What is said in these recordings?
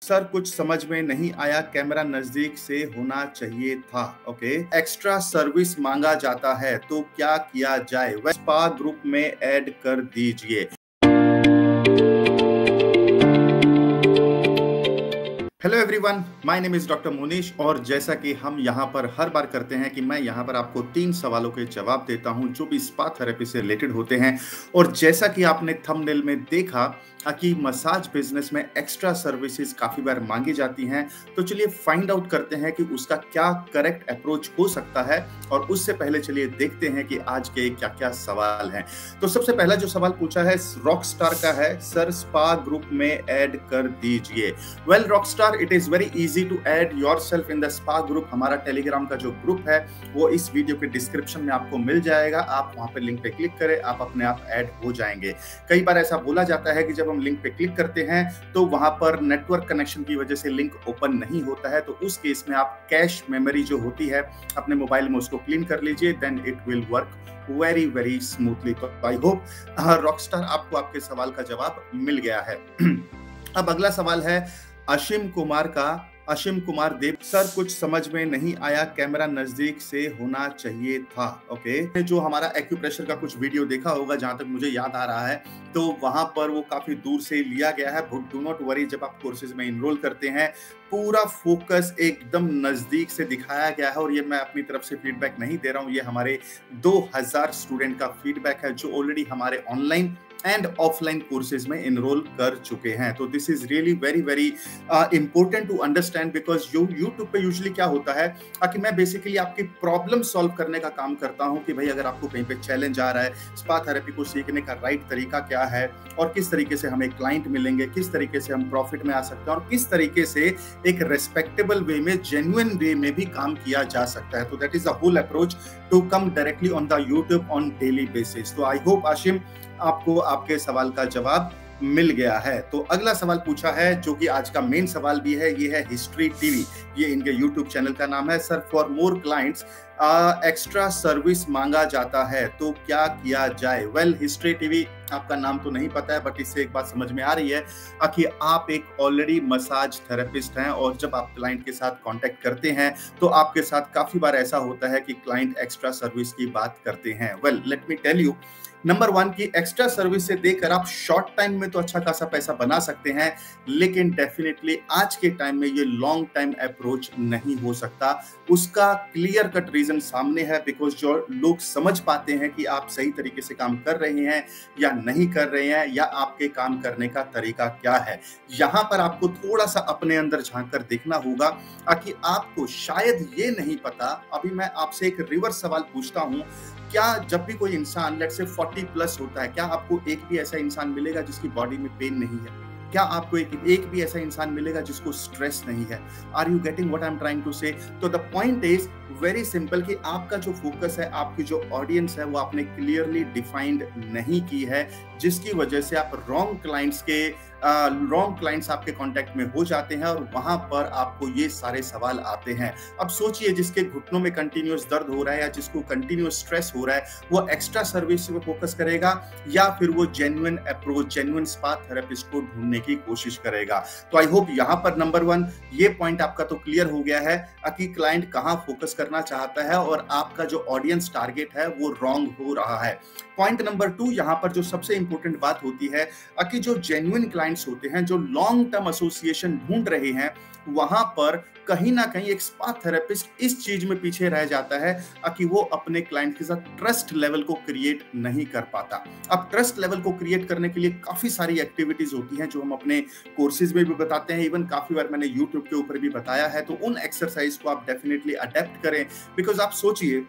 Sir कुछ समझ में नहीं आया, कैमरा नजदीक से होना चाहिए था। ओके, एक्स्ट्रा सर्विस मांगा जाता है तो क्या किया जाए? वह स्पा ग्रुप में ऐड कर दीजिए। Hello everyone, my name is doctor Monish और जैसा कि हम यहाँ पर हर बार करते हैं कि मैं यहाँ पर आपको 3 सवालों के जवाब देता हूँ जो भी स्पा थेरेपी से रिलेटेड होते हैं। और जैसा कि आपने थंबनेल में देखा कि मसाज बिजनेस में एक्स्ट्रा सर्विसेज काफी बार मांगी जाती हैं, तो चलिए फाइंड आउट करते हैं कि उसका क्या करेक्ट अप्रोच हो सकता है। और उससे पहले चलिए देखते हैं कि आज के क्या क्या सवाल हैं। तो सबसे पहला जो सवाल पूछा है रॉकस्टार का है, सर स्पा ग्रुप में ऐड कर दीजिए। Well rockstar, it is very easy to add yourself in the spa group. हमारा टेलीग्राम का जो ग्रुप है वो इस वीडियो के डिस्क्रिप्शन में आपको मिल जाएगा। आप वहां पर लिंक पे क्लिक करें, आप अपने आप ऐड हो जाएंगे। कई बार ऐसा बोला जाता है कि जब हम लिंक पे क्लिक करते हैं तो वहां पर नेटवर्क कनेक्शन की वजह से लिंक ओपन नहीं होता है, तो उस केस में आप कैश मेमोरी जो होती है अपने मोबाइल में उसको क्लीन कर लीजिए, then it will work very very smoothly. तो आई होप रॉकस्टार आपको आपके सवाल का जवाब मिल गया है। अब अगला सवाल है अशिम कुमार का। अशिम कुमार देव, सर कुछ समझ में नहीं आया, कैमरा नजदीक से होना चाहिए था। ओके, जो हमारा एक्यूप्रेशर का कुछ वीडियो देखा होगा, जहां तक मुझे याद आ रहा है, तो वहां पर वो काफी दूर से लिया गया है। बट डू नॉट वरी, जब आप कोर्सेज में इनरोल करते हैं पूरा फोकस एकदम नजदीक से दिखाया गया है। और ये मैं अपनी तरफ से फीडबैक नहीं दे रहा हूँ, ये हमारे 2000 स्टूडेंट का फीडबैक है जो ऑलरेडी हमारे ऑनलाइन एंड ऑफलाइन कोर्सेज में इनरोल कर चुके हैं। तो this is really very very important to understand, because YouTube पे यूजुअली क्या होता है कि मैं बेसिकली आपकी प्रॉब्लम सॉल्व करने का काम करता हूं कि भाई अगर आपको कहीं पे चैलेंज आ रहा है, स्पा थेरेपी को सीखने का राइट तरीका क्या है और किस तरीके से हमें क्लाइंट मिलेंगे, किस तरीके से हम प्रॉफिट में आ सकते हैं और किस तरीके से एक रेस्पेक्टेबल वे में, जेन्युइन वे में भी काम किया जा सकता है। तो that is the whole approach to come directly on the YouTube on daily basis. तो आई होप आशिम आपको आपके सवाल का जवाब मिल गया है। तो अगला सवाल पूछा है जो कि आज का मेन सवाल भी है, ये है हिस्ट्री टीवी, ये इनके यूट्यूब चैनल का नाम है। Sir for more clients extra service मांगा जाता है तो क्या किया जाए? वेल हिस्ट्री टीवी, आपका नाम तो नहीं पता है बट इससे एक बात समझ में आ रही है कि आप एक ऑलरेडी मसाज थेरेपिस्ट हैं और जब आप क्लाइंट के साथ कांटेक्ट करते हैं तो आपके साथ काफी बार ऐसा होता है कि क्लाइंट एक्स्ट्रा सर्विस की बात करते हैं। Well let me tell you, number 1 की एक्स्ट्रा सर्विस से देकर आप शॉर्ट टाइम में तो अच्छा खासा पैसा बना सकते हैं, लेकिन डेफिनेटली आज के टाइम में ये लॉन्ग टाइम अप्रोच नहीं हो सकता। उसका क्लियर कट रीजन सामने है, बिकॉज जो लोग समझ पाते हैं कि आप सही तरीके से काम कर रहे हैं या नहीं कर रहे हैं, या आपके काम करने का तरीका क्या है। यहां पर आपको थोड़ा सा अपने अंदर झांक कर देखना होगा कि आपको शायद ये नहीं पता। अभी मैं आपसे एक रिवर्स सवाल पूछता हूं, क्या जब भी कोई इंसान लेट्स से 40 प्लस होता है, क्या आपको एक भी ऐसा इंसान मिलेगा जिसकी बॉडी में पेन नहीं है? क्या आपको एक भी ऐसा इंसान मिलेगा जिसको स्ट्रेस नहीं है? Are you getting what I am trying to say? तो the point is very simple कि आपका जो फोकस है, आपकी जो ऑडियंस है, वो आपने क्लियरली डिफाइंड नहीं की है, जिसकी वजह से आप रॉन्ग क्लाइंट्स आपके कांटेक्ट में हो जाते हैं और वहां पर आपको ये सारे सवाल आते हैं। अब सोचिए, जिसके घुटनों में कंटिन्यूअस दर्द हो रहा है या जिसको कंटिन्यूअस स्ट्रेस हो रहा है, वो एक्स्ट्रा सर्विस पे फोकस करेगा या फिर वो genuine approach, genuine spa therapist को ढूंढने की कोशिश करेगा? तो आई होप यहाँ पर नंबर 1 ये पॉइंट आपका तो क्लियर हो गया है कि क्लाइंट कहाँ फोकस करना चाहता है और आपका जो ऑडियंस टारगेट है वो रॉन्ग हो रहा है। पॉइंट नंबर 2 यहाँ पर जो सबसे इंपॉर्टेंट बात होती है कि जो जेन्युइन क्लाइंट्स होते हैं, जो लॉन्ग टर्म एसोसिएशन ढूंढ रहे हैं, वहां पर कहीं ना कहीं एक स्पा थेरेपिस्ट इस चीज में पीछे रह जाता है कि वो अपने क्लाइंट के साथ ट्रस्ट लेवल को क्रिएट नहीं कर पाता। अब ट्रस्ट लेवल को क्रिएट करने के लिए काफी सारी एक्टिविटीज होती हैं जो हम अपने कोर्सेज में भी बताते हैं, इवन काफी बार मैंने यूट्यूब के ऊपर भी बताया है। तो उन एक्सरसाइज को आप डेफिनेटली अडेप्ट करें, बिकॉज आप सोचिए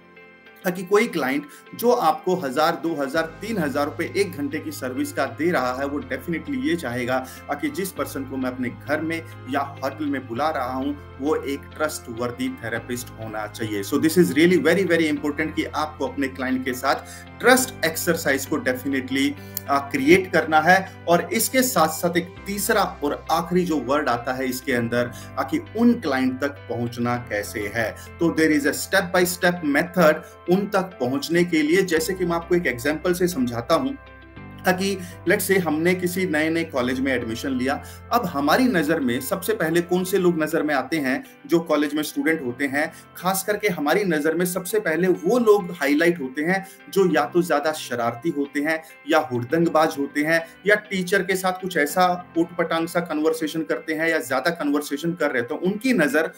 कि कोई क्लाइंट जो आपको 1000, 2000, 3000 रुपए 1 घंटे की सर्विस का दे रहा है, वो डेफिनेटली ये चाहेगा कि जिस पर्सन को मैं अपने घर में या होटल में बुला रहा हूं वो एक ट्रस्ट वर्दी थेरेपिस्ट होना चाहिए। So this is really very very important कि आपको अपने क्लाइंट के साथ ट्रस्ट एक्सरसाइज को डेफिनेटली क्रिएट करना है। और इसके साथ साथ एक तीसरा और आखिरी जो वर्ड आता है इसके अंदर कि उन क्लाइंट तक पहुंचना कैसे है। तो there is a step by step method उन तक पहुंचने के लिए। जैसे कि मैं आपको एक एग्जांपल से समझाता हूं ताकि लेट्स से हमने किसी नए नए कॉलेज में एडमिशन लिया। अब हमारी नज़र में सबसे पहले कौन से लोग नज़र में आते हैं जो कॉलेज में स्टूडेंट होते हैं? खास करके हमारी नज़र में सबसे पहले वो लोग हाईलाइट होते हैं जो या तो ज़्यादा शरारती होते हैं या हुड़दंगबाज होते हैं या टीचर के साथ कुछ ऐसा ऊट-पटांग सा कन्वर्सेशन करते हैं या ज़्यादा कन्वर्सेशन कर रहे हैं, तो उनकी नज़र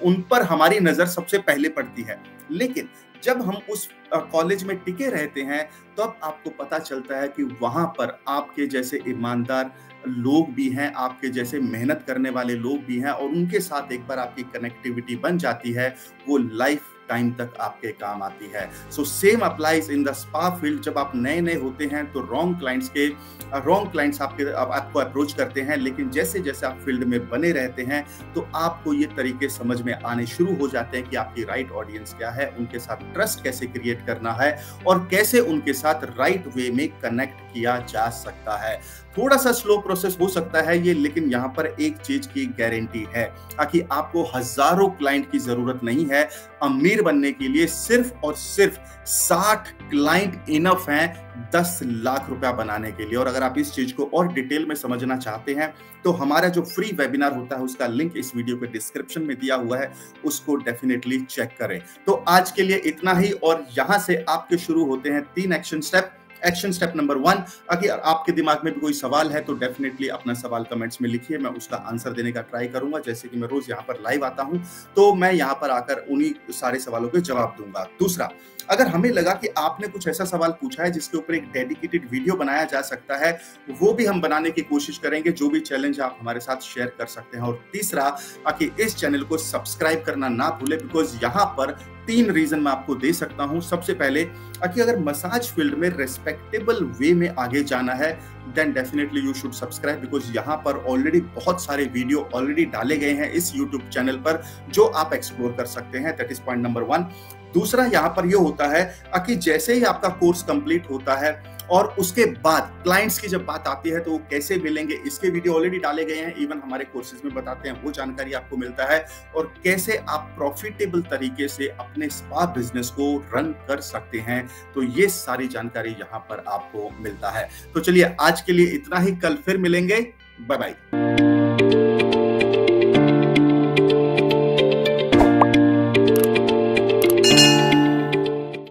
उन पर हमारी नज़र सबसे पहले पड़ती है। लेकिन जब हम उस कॉलेज में टिके रहते हैं तब तो आपको पता चलता है कि वहां पर आपके जैसे ईमानदार लोग भी हैं, आपके जैसे मेहनत करने वाले लोग भी हैं, और उनके साथ एक बार आपकी कनेक्टिविटी बन जाती है, वो लाइफ टाइम तक आपके काम आती है। So same applies in the spa field. जब आप नए नए होते हैं तो रॉन्ग क्लाइंट्स आपको अप्रोच करते हैं, लेकिन जैसे जैसे आप फील्ड में बने रहते हैं तो आपको ये तरीके समझ में आने शुरू हो जाते हैं कि आपकी राइट ऑडियंस क्या है, उनके साथ ट्रस्ट कैसे क्रिएट करना है और कैसे उनके साथ राइट वे में कनेक्ट किया जा सकता है। थोड़ा सा स्लो प्रोसेस हो सकता है ये, लेकिन यहाँ पर एक चीज की गारंटी है कि आपको हजारों क्लाइंट की जरूरत नहीं है अमीर बनने के लिए। सिर्फ और सिर्फ 60 क्लाइंट इनफ हैं 10 लाख रुपया बनाने के लिए। और अगर आप इस चीज को और डिटेल में समझना चाहते हैं तो हमारा जो फ्री वेबिनार होता है उसका लिंक इस वीडियो के डिस्क्रिप्शन में दिया हुआ है, उसको डेफिनेटली चेक करें। तो आज के लिए इतना ही, और यहां से आपके शुरू होते हैं 3 action step. Action step number 1, अगर आपके दिमाग में भी कोई सवाल है तो डेफिनेटली अपना सवाल कमेंट्स में लिखिए, मैं उसका आंसर देने का ट्राई करूंगा। जैसे कि मैं रोज यहाँ पर लाइव आता हूं तो मैं यहाँ पर आकर उन्हीं सारे सवालों के जवाब दूंगा। दूसरा, अगर हमें लगा कि आपने कुछ ऐसा सवाल पूछा है जिसके ऊपर एक डेडिकेटेड वीडियो बनाया जा सकता है, वो भी हम बनाने की कोशिश करेंगे, जो भी चैलेंज आप हमारे साथ शेयर कर सकते हैं। और तीसरा, कि इस चैनल को सब्सक्राइब करना ना भूलें, बिकॉज यहाँ पर 3 रीजन मैं आपको दे सकता हूं। सबसे पहले कि अगर मसाज फील्ड में रेस्पेक्टेबल वे में आगे जाना है then definitely you should subscribe, because यहाँ पर ऑलरेडी बहुत सारे वीडियो ऑलरेडी डाले गए हैं इस यूट्यूब चैनल पर जो आप एक्सप्लोर कर सकते हैं। That is point number 1। दूसरा, यहाँ पर यह होता है कि जैसे ही आपका कोर्स कंप्लीट होता है और उसके बाद क्लाइंट्स की जब बात आती है तो वो कैसे मिलेंगे, इसके वीडियो ऑलरेडी डाले गए हैं, इवन हमारे कोर्सेज में बताते हैं, वो जानकारी आपको मिलता है, और कैसे आप प्रॉफिटेबल तरीके से अपने स्पा बिजनेस को रन कर सकते हैं। तो ये सारी जानकारी यहाँ पर आपको मिलता है। तो चलिए आज के लिए इतना ही, कल फिर मिलेंगे। Bye bye.